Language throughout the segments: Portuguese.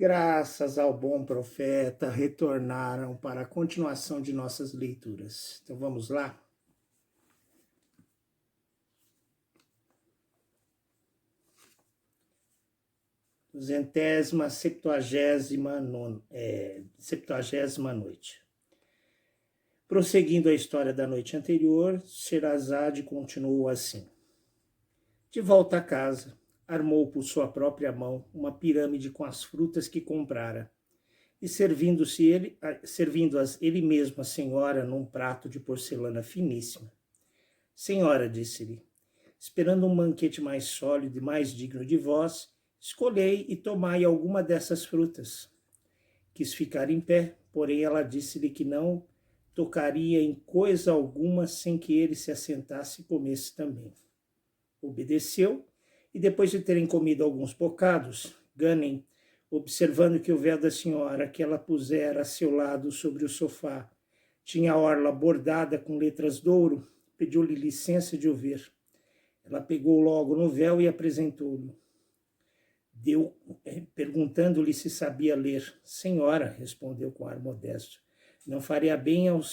Graças ao bom profeta, retornaram para a continuação de nossas leituras. Então vamos lá? Septuagésima noite. Prosseguindo a história da noite anterior, Sherazade continuou assim. De volta a casa, armou por sua própria mão uma pirâmide com as frutas que comprara, e servindo-as ele mesmo a senhora num prato de porcelana finíssima. Senhora, disse-lhe, esperando um banquete mais sólido e mais digno de vós, escolhei e tomai alguma dessas frutas. Quis ficar em pé, porém ela disse-lhe que não tocaria em coisa alguma sem que ele se assentasse e comesse também. Obedeceu, e depois de terem comido alguns bocados, Ganem, observando que o véu da senhora que ela pusera a seu lado sobre o sofá tinha a orla bordada com letras de ouro, pediu-lhe licença de o ver. Ela pegou logo no véu e apresentou-lhe. Perguntando-lhe se sabia ler. Senhora, respondeu com ar modesto, não faria bem aos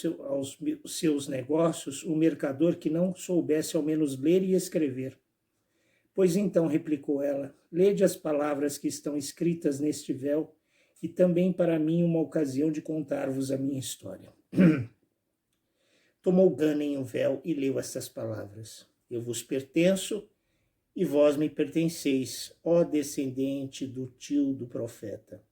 seus negócios o mercador que não soubesse ao menos ler e escrever. Pois então, replicou ela, lede as palavras que estão escritas neste véu e também para mim uma ocasião de contar-vos a minha história. Tomou Ganem o véu e leu estas palavras. Eu vos pertenço e vós me pertenceis, ó descendente do tio do profeta.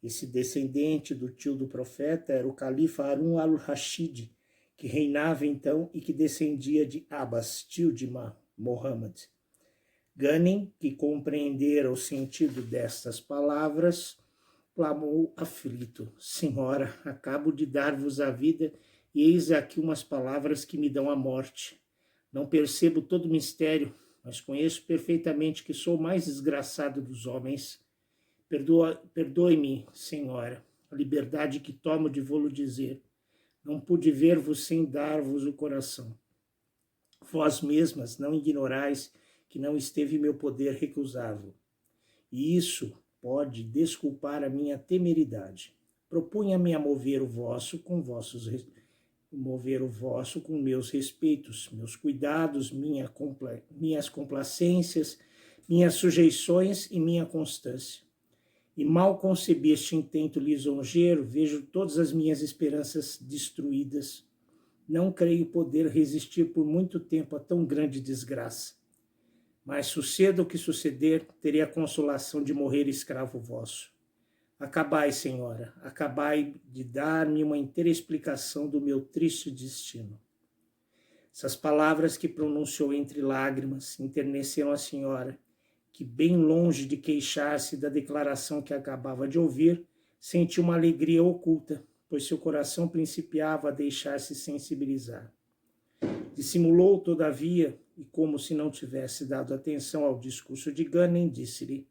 Esse descendente do tio do profeta era o califa Harun al-Rashid, que reinava então e que descendia de Abbas, tio de Muhammad. Ganem, que compreendera o sentido destas palavras, clamou aflito, Senhora, acabo de dar-vos a vida e eis aqui umas palavras que me dão a morte. Não percebo todo o mistério, mas conheço perfeitamente que sou o mais desgraçado dos homens. Perdoe-me, Senhora, a liberdade que tomo de vô-lo dizer. Não pude ver-vos sem dar-vos o coração. Vós mesmas não ignorais que não esteve em meu poder recusar-vos. E isso pode desculpar a minha temeridade. Propunha-me a mover o vosso com meus respeitos, meus cuidados, minhas complacências, minhas sujeições e minha constância. E mal concebi este intento lisonjeiro, vejo todas as minhas esperanças destruídas. Não creio poder resistir por muito tempo a tão grande desgraça. Mas suceda o que suceder, terei a consolação de morrer escravo vosso. Acabai, Senhora, acabai de dar-me uma inteira explicação do meu triste destino. Essas palavras que pronunciou entre lágrimas enterneceram a senhora, que bem longe de queixar-se da declaração que acabava de ouvir, sentiu uma alegria oculta, pois seu coração principiava a deixar-se sensibilizar. Dissimulou, todavia, e como se não tivesse dado atenção ao discurso de Ganem, disse-lhe,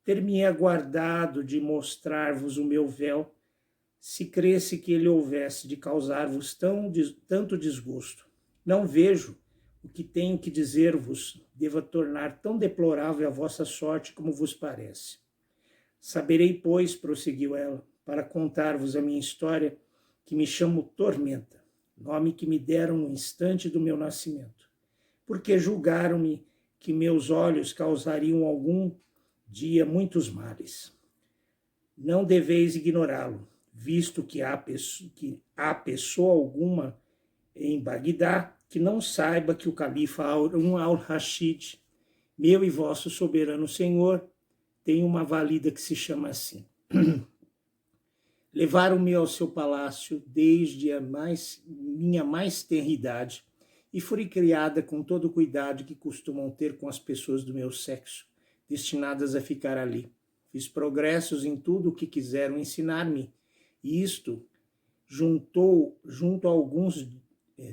ter-me aguardado de mostrar-vos o meu véu, se cresce que ele houvesse de causar-vos tanto desgosto. Não vejo o que tenho que dizer-vos deva tornar tão deplorável a vossa sorte como vos parece. Saberei, pois, prosseguiu ela, para contar-vos a minha história, que me chamo Tormenta, nome que me deram no instante do meu nascimento, porque julgaram-me que meus olhos causariam algum dia muitos males. Não deveis ignorá-lo, visto que há pessoa alguma em Bagdá que não saiba que o califa Harun al-Rashid, meu e vosso soberano senhor, tem uma valida que se chama assim. Levaram-me ao seu palácio desde minha mais tenra idade e fui criada com todo o cuidado que costumam ter com as pessoas do meu sexo, destinadas a ficar ali. Fiz progressos em tudo o que quiseram ensinar-me, e isto, junto a alguns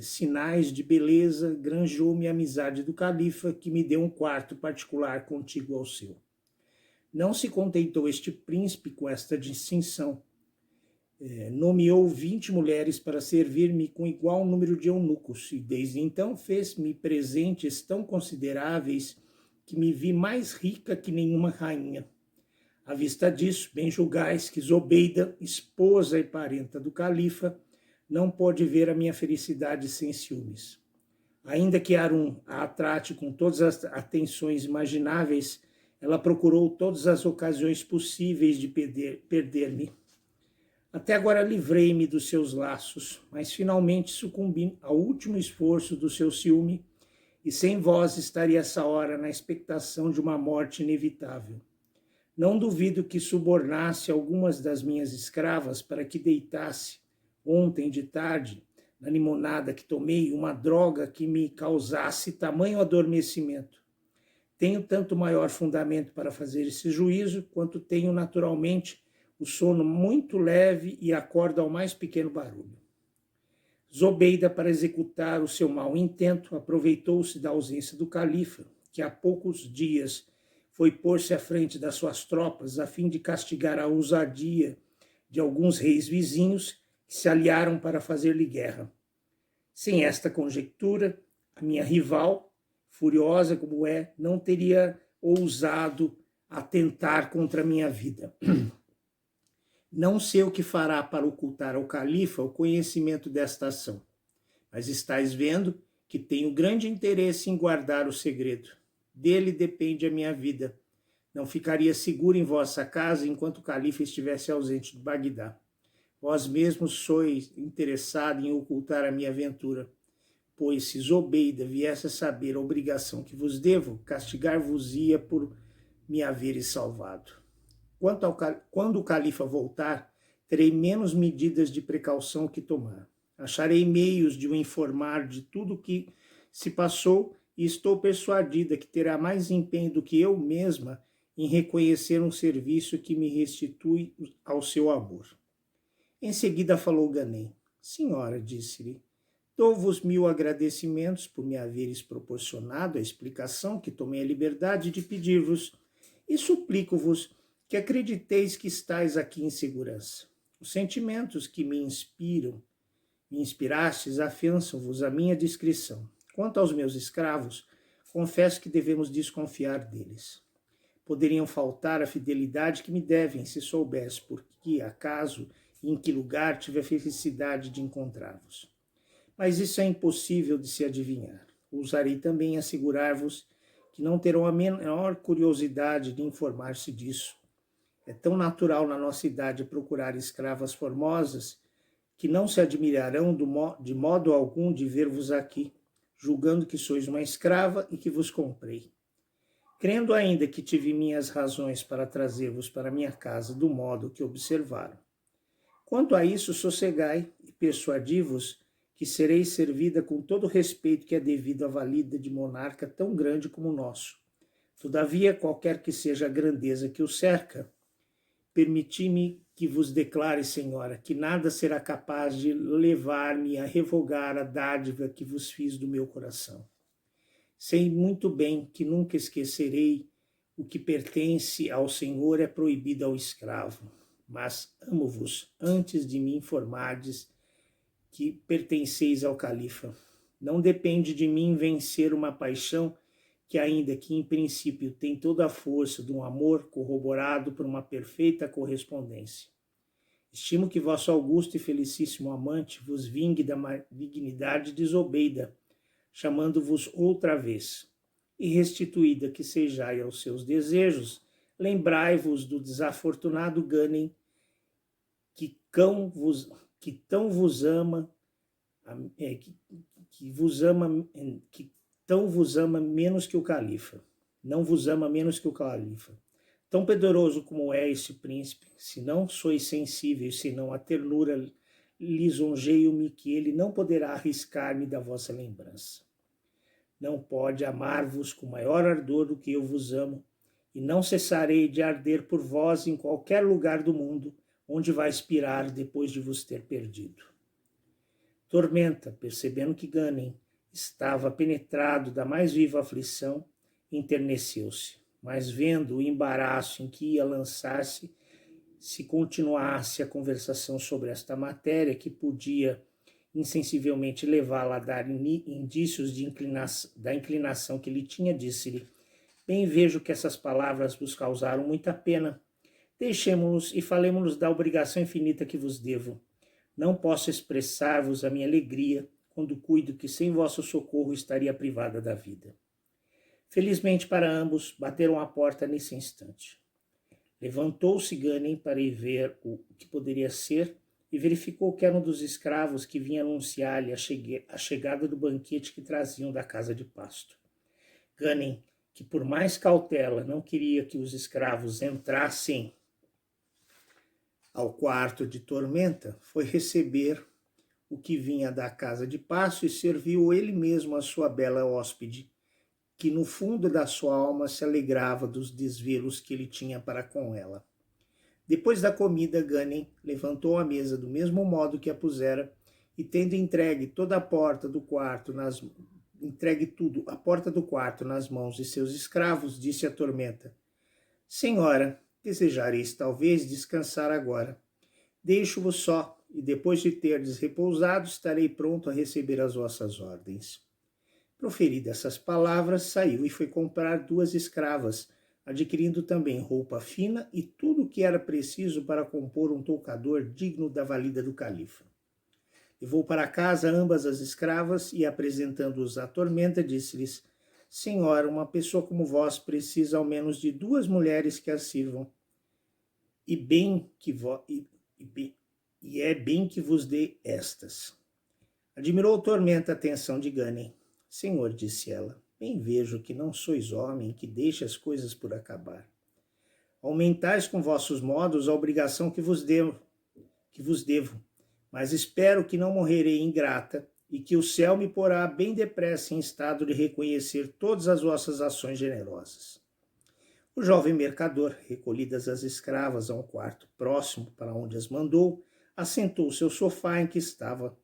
sinais de beleza, granjeou-me a amizade do califa, que me deu um quarto particular contíguo ao seu. Não se contentou este príncipe com esta distinção. Nomeou 20 mulheres para servir-me com igual número de eunucos, e desde então fez-me presentes tão consideráveis que me vi mais rica que nenhuma rainha. À vista disso, bem julgais que Zobeida, esposa e parenta do califa, não pode ver a minha felicidade sem ciúmes. Ainda que Harun a trate com todas as atenções imagináveis, ela procurou todas as ocasiões possíveis de perder-me. Até agora livrei-me dos seus laços, mas finalmente sucumbi ao último esforço do seu ciúme, e sem vós estaria essa hora na expectação de uma morte inevitável. Não duvido que subornasse algumas das minhas escravas para que deitasse, ontem de tarde, na limonada que tomei, uma droga que me causasse tamanho adormecimento. Tenho tanto maior fundamento para fazer esse juízo, quanto tenho naturalmente o sono muito leve e acordo ao mais pequeno barulho. Zobeida, para executar o seu mau intento, aproveitou-se da ausência do califa, que há poucos dias foi pôr-se à frente das suas tropas a fim de castigar a ousadia de alguns reis vizinhos que se aliaram para fazer-lhe guerra. Sem esta conjectura, a minha rival, furiosa como é, não teria ousado atentar contra a minha vida. Não sei o que fará para ocultar ao califa o conhecimento desta ação, mas estáis vendo que tenho grande interesse em guardar o segredo. Dele depende a minha vida. Não ficaria seguro em vossa casa enquanto o califa estivesse ausente de Bagdá. Vós mesmos sois interessado em ocultar a minha aventura, pois se Zobeida viesse a saber a obrigação que vos devo, castigar-vos-ia por me haveres salvado. Quando o califa voltar, terei menos medidas de precaução que tomar. Acharei meios de o informar de tudo o que se passou e estou persuadida que terá mais empenho do que eu mesma em reconhecer um serviço que me restitui ao seu amor. Em seguida falou Ganem. Senhora, disse-lhe, dou-vos 1000 agradecimentos por me haveres proporcionado a explicação que tomei a liberdade de pedir-vos e suplico-vos que acrediteis que estáis aqui em segurança. Os sentimentos que me inspirastes, afiançam-vos a minha discrição. Quanto aos meus escravos, confesso que devemos desconfiar deles. Poderiam faltar a fidelidade que me devem, se soubesse por que acaso e em que lugar tive a felicidade de encontrar-vos. Mas isso é impossível de se adivinhar. Ousarei também assegurar-vos que não terão a menor curiosidade de informar-se disso. É tão natural na nossa idade procurar escravas formosas que não se admirarão de modo algum de ver-vos aqui, julgando que sois uma escrava e que vos comprei. Crendo ainda que tive minhas razões para trazer-vos para minha casa do modo que observaram. Quanto a isso, sossegai e persuadi-vos que sereis servida com todo o respeito que é devido à valida de monarca tão grande como o nosso. Todavia, qualquer que seja a grandeza que o cerca, permiti-me que vos declare, senhora, que nada será capaz de levar-me a revogar a dádiva que vos fiz do meu coração. Sei muito bem que nunca esquecerei o que pertence ao Senhor é proibido ao escravo, mas amo-vos antes de me informardes que pertenceis ao califa. Não depende de mim vencer uma paixão que, ainda que em princípio tem toda a força de um amor corroborado por uma perfeita correspondência. Estimo que vosso augusto e felicíssimo amante vos vingue da dignidade de Zobeida, chamando-vos outra vez, e restituída que sejais aos seus desejos, lembrai-vos do desafortunado Ganem, que tão vos ama menos que o califa. Não vos ama menos que o califa. Tão poderoso como é esse príncipe, se não sois sensíveis, senão a ternura, lisonjeio-me que ele não poderá arriscar-me da vossa lembrança. Não pode amar-vos com maior ardor do que eu vos amo, e não cessarei de arder por vós em qualquer lugar do mundo, onde vai expirar depois de vos ter perdido. Tormenta, percebendo que Ganem estava penetrado da mais viva aflição, enterneceu-se, mas vendo o embaraço em que ia lançar-se, se continuasse a conversação sobre esta matéria, que podia insensivelmente levá-la a dar indícios da inclinação que lhe tinha, disse-lhe: bem vejo que essas palavras vos causaram muita pena, Deixemo-nos e falemo-nos da obrigação infinita que vos devo. Não posso expressar-vos a minha alegria quando cuido que sem vosso socorro estaria privada da vida. Felizmente para ambos, bateram à porta nesse instante. Levantou-se Ghanem para ir ver o que poderia ser e verificou que era um dos escravos que vinha anunciar-lhe a chegada do banquete que traziam da casa de pasto. Ghanem, que por mais cautela não queria que os escravos entrassem ao quarto de Tormenta, foi receber o que vinha da casa de pasto e serviu ele mesmo a sua bela hóspede, que no fundo da sua alma se alegrava dos desvelos que ele tinha para com ela. Depois da comida, Ghanem levantou a mesa do mesmo modo que a pusera, e tendo entregue toda a porta do quarto a porta do quarto nas mãos de seus escravos, disse à Tormenta: Senhora, desejareis talvez descansar agora. Deixo-vos só, e depois de terdes repousado, estarei pronto a receber as vossas ordens. Proferidas essas palavras, saiu e foi comprar 2 escravas, adquirindo também roupa fina e tudo o que era preciso para compor um toucador digno da valida do califa. Levou para casa ambas as escravas e, apresentando-os à Tormenta, disse-lhes: Senhora, uma pessoa como vós precisa ao menos de 2 mulheres que a sirvam, e é bem que vos dê estas. Admirou Tormenta a atenção de Ghanem. Senhor, disse ela, bem vejo que não sois homem que deixa as coisas por acabar. Aumentais com vossos modos a obrigação que vos devo, mas espero que não morrerei ingrata e que o céu me porá bem depressa em estado de reconhecer todas as vossas ações generosas. O jovem mercador, recolhidas as escravas a um quarto próximo para onde as mandou, assentou-se ao sofá em que estava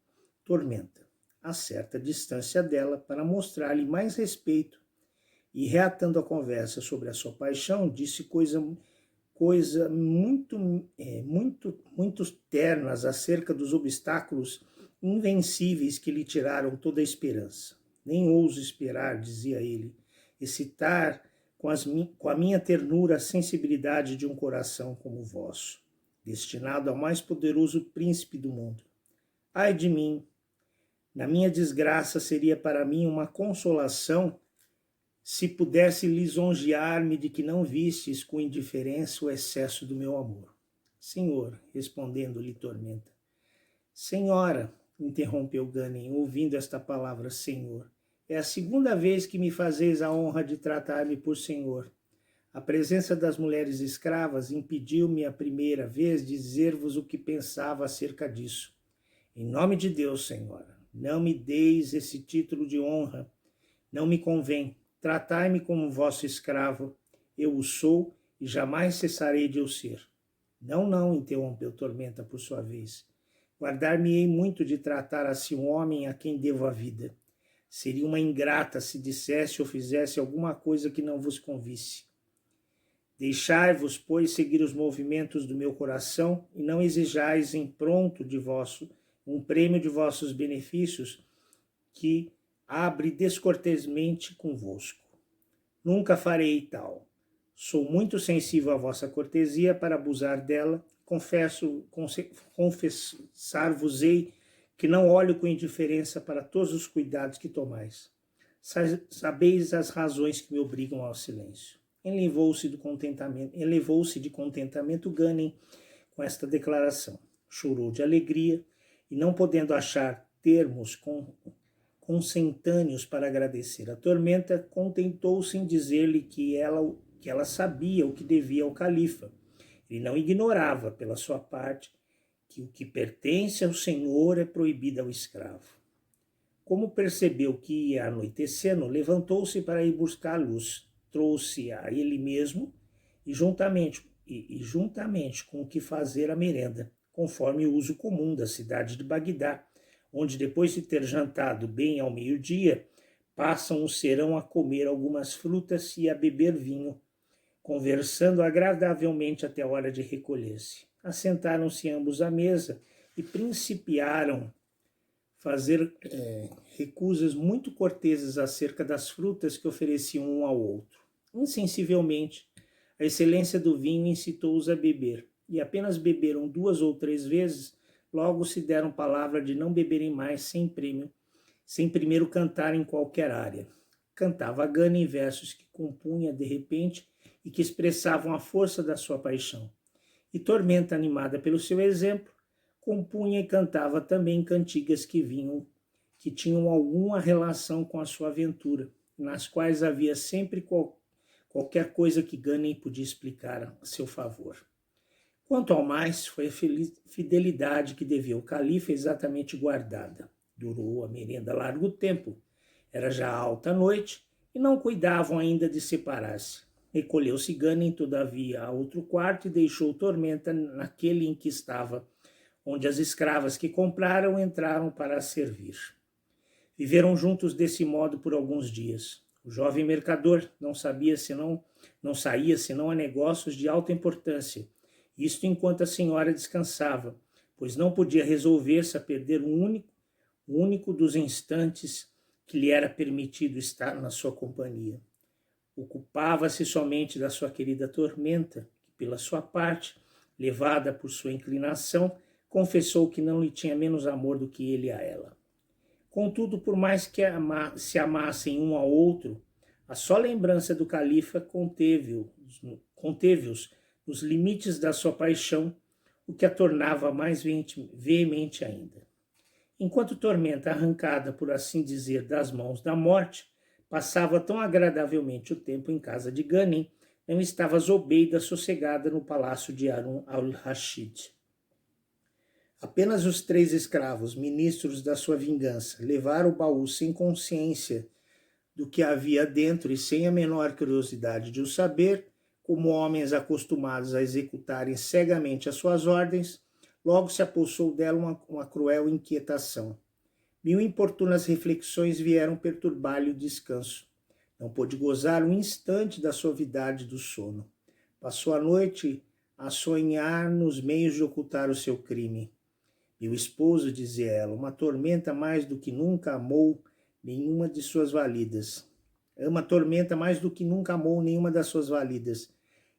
Tormenta, a certa distância dela, para mostrar-lhe mais respeito, e reatando a conversa sobre a sua paixão, disse coisa muito ternas acerca dos obstáculos invencíveis que lhe tiraram toda a esperança. Nem ouso esperar, dizia ele, excitar com a minha ternura a sensibilidade de um coração como o vosso, destinado ao mais poderoso príncipe do mundo. Ai de mim! Na minha desgraça seria para mim uma consolação se pudesse lisonjear-me de que não vistes com indiferença o excesso do meu amor. Senhor, respondendo-lhe Tormenta. Senhora, interrompeu Ghanem, ouvindo esta palavra Senhor, é a segunda vez que me fazeis a honra de tratar-me por Senhor. A presença das mulheres escravas impediu-me a primeira vez dizer-vos o que pensava acerca disso. Em nome de Deus, Senhora, não me deis esse título de honra, não me convém. Tratai-me como vosso escravo, eu o sou e jamais cessarei de o ser. Não, interrompeu Tormenta por sua vez. Guardar-me-ei muito de tratar assim um homem a quem devo a vida. Seria uma ingrata se dissesse ou fizesse alguma coisa que não vos convisse. Deixai-vos, pois, seguir os movimentos do meu coração e não exijais em pronto de vosso um prêmio de vossos benefícios que abre descortesmente convosco. Nunca farei tal. Sou muito sensível à vossa cortesia para abusar dela. Confessar-vos-ei que não olho com indiferença para todos os cuidados que tomais. Sabeis as razões que me obrigam ao silêncio. Elevou-se de contentamento Ghanem com esta declaração. Chorou de alegria e, não podendo achar termos consentâneos para agradecer a Tormenta, contentou-se em dizer-lhe que ela sabia o que devia ao califa. Ele não ignorava, pela sua parte, que o que pertence ao senhor é proibido ao escravo. Como percebeu que ia anoitecendo, levantou-se para ir buscar a luz, trouxe a ele mesmo e juntamente com o que fazer a merenda, conforme o uso comum da cidade de Bagdá, onde depois de ter jantado bem ao meio-dia, passam o serão a comer algumas frutas e a beber vinho, conversando agradavelmente até a hora de recolher-se. Assentaram-se ambos à mesa e principiaram fazer recusas muito corteses acerca das frutas que ofereciam um ao outro. Insensivelmente, A excelência do vinho incitou-os a beber, e apenas beberam 2 ou 3 vezes, logo se deram palavra de não beberem mais sem primeiro cantar em qualquer área. Cantava Gana em versos que compunha de repente e que expressavam a força da sua paixão. E Tormenta, animada pelo seu exemplo, compunha e cantava também cantigas que tinham alguma relação com a sua aventura, nas quais havia sempre qualquer coisa que Ganem podia explicar a seu favor. Quanto ao mais, foi a fidelidade que devia o califa exatamente guardada. Durou a merenda largo tempo. Era já alta noite e não cuidavam ainda de separar-se. Recolheu-se Ganem, todavia, a outro quarto e deixou Tormenta naquele em que estava, onde as escravas que compraram entraram para a servir. Viveram juntos desse modo por alguns dias. O jovem mercador não saía senão a negócios de alta importância, isto enquanto a senhora descansava, pois não podia resolver-se a perder o único dos instantes que lhe era permitido estar na sua companhia. Ocupava-se somente da sua querida Tormenta, que, pela sua parte, levada por sua inclinação, confessou que não lhe tinha menos amor do que ele a ela. Contudo, por mais que se amassem um ao outro, a só lembrança do califa conteve-os nos limites da sua paixão, o que a tornava mais veemente ainda. Enquanto Tormenta, arrancada, por assim dizer, das mãos da morte, passava tão agradavelmente o tempo em casa de Ganem, não estava Zobeida sossegada no palácio de Harun al-Rashid. Apenas os 3 escravos, ministros da sua vingança, levaram o baú sem consciência do que havia dentro e sem a menor curiosidade de o saber, como homens acostumados a executarem cegamente as suas ordens. Logo se apossou dela uma cruel inquietação. 1000 importunas reflexões vieram perturbar-lhe o descanso. Não pôde gozar um instante da suavidade do sono. Passou a noite a sonhar nos meios de ocultar o seu crime. Meu esposo, dizia ela, uma Tormenta mais do que nunca amou nenhuma de suas validas. Ama a Tormenta mais do que nunca amou nenhuma das suas validas.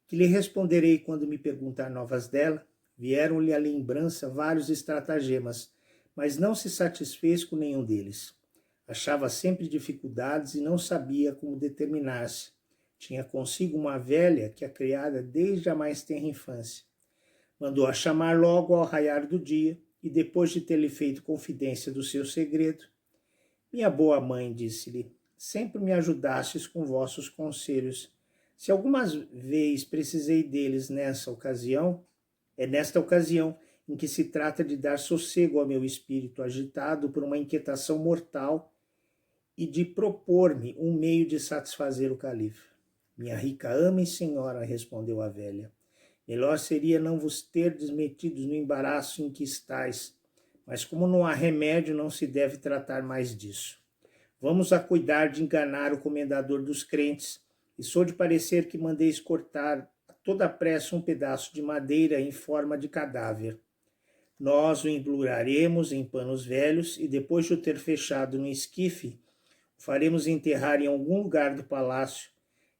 Que lhe responderei quando me perguntar novas dela? Vieram-lhe à lembrança vários estratagemas, mas não se satisfez com nenhum deles. Achava sempre dificuldades e não sabia como determinar-se. Tinha consigo uma velha que a criara desde a mais tenra infância. Mandou-a chamar logo ao raiar do dia e, depois de ter-lhe feito confidência do seu segredo, minha boa mãe, disse-lhe, sempre me ajudastes com vossos conselhos. Se algumas vezes precisei deles nesta ocasião em que se trata de dar sossego ao meu espírito agitado por uma inquietação mortal e de propor-me um meio de satisfazer o califa. Minha rica ama e senhora, respondeu a velha, melhor seria não vos terdes metidos no embaraço em que estáis, mas como não há remédio, não se deve tratar mais disso. Vamos a cuidar de enganar o comendador dos crentes, e sou de parecer que mandeis cortar a toda pressa um pedaço de madeira em forma de cadáver. Nós o embrulharemos em panos velhos e, depois de o ter fechado no esquife, o faremos enterrar em algum lugar do palácio.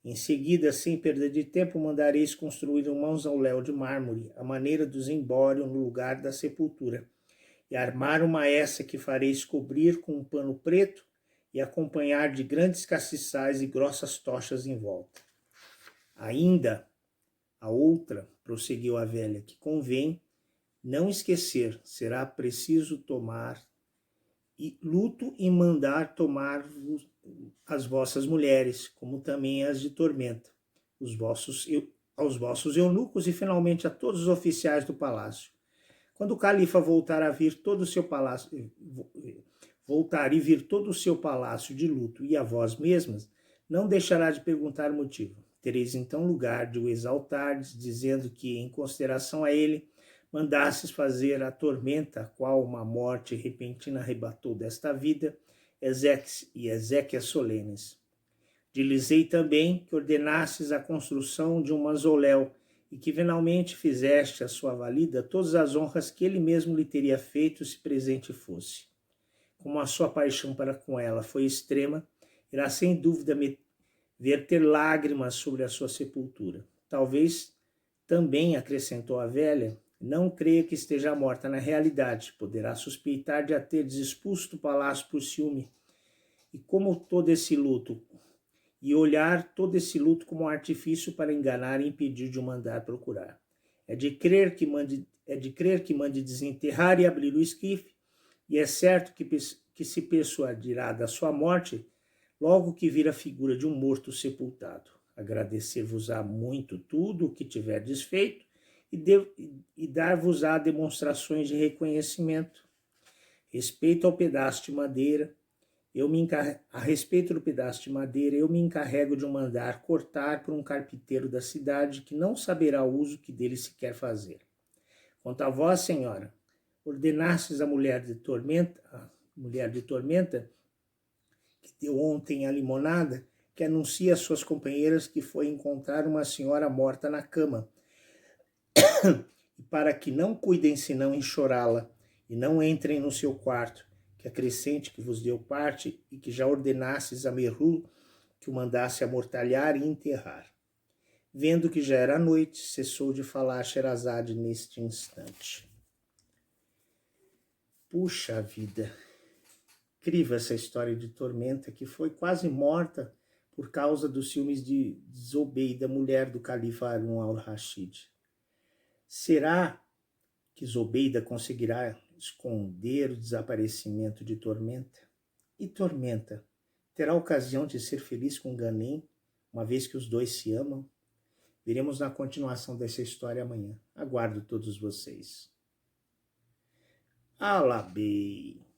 Em seguida, sem perda de tempo, mandareis construir um mausoléu de mármore, à maneira do zimbório, no lugar da sepultura, e armar uma essa que fareis cobrir com um pano preto e acompanhar de grandes castiçais e grossas tochas em volta. Ainda a outra, prosseguiu a velha, que convém não esquecer, será preciso tomar luto e mandar tomar as vossas mulheres, como também as de Tormenta, aos vossos eunucos e finalmente a todos os oficiais do palácio. Quando o califa voltar e vir todo o seu palácio de luto e a vós mesmas, não deixará de perguntar o motivo. Tereis então lugar de o exaltardes, dizendo que, em consideração a ele, mandasses fazer a Tormenta, a qual uma morte repentina arrebatou desta vida, exéquias solenes. Dir-lhes-ei também que ordenasses a construção de um mausoléu e que finalmente fizeste a sua valida todas as honras que ele mesmo lhe teria feito se presente fosse. Como a sua paixão para com ela foi extrema, irá sem dúvida verter lágrimas sobre a sua sepultura. Talvez também, acrescentou a velha, não creia que esteja morta na realidade. Poderá suspeitar de a teres expulso do palácio por ciúme. E como todo esse luto, e olhar todo esse luto como um artifício para enganar e impedir de o mandar procurar. É de crer que mande desenterrar e abrir o esquife, e é certo que se persuadirá da sua morte logo que vir a figura de um morto sepultado. Agradecer-vos-á muito tudo o que tiverdes feito e dar-vos-á demonstrações de reconhecimento. Respeito ao pedaço de madeira, a respeito do pedaço de madeira, eu me encarrego de o mandar cortar por um carpinteiro da cidade que não saberá o uso que dele se quer fazer. Quanto a vós, senhora, ordenastes a mulher de Tormenta, que deu ontem a limonada, que anuncie às suas companheiras que foi encontrar uma senhora morta na cama, e para que não cuidem senão em chorá-la, e não entrem no seu quarto, que acrescente que vos deu parte, e que já ordenastes a Meru que o mandasse amortalhar e enterrar. Vendo que já era noite, cessou de falar Sherazade neste instante. Puxa vida! Incrível essa história de Tormenta, que foi quase morta por causa dos ciúmes de Zobeida, mulher do califa Harun al-Rashid. Será que Zobeida conseguirá esconder o desaparecimento de Tormenta? E Tormenta terá a ocasião de ser feliz com Ganem, uma vez que os dois se amam? Veremos na continuação dessa história amanhã. Aguardo todos vocês. Alabei!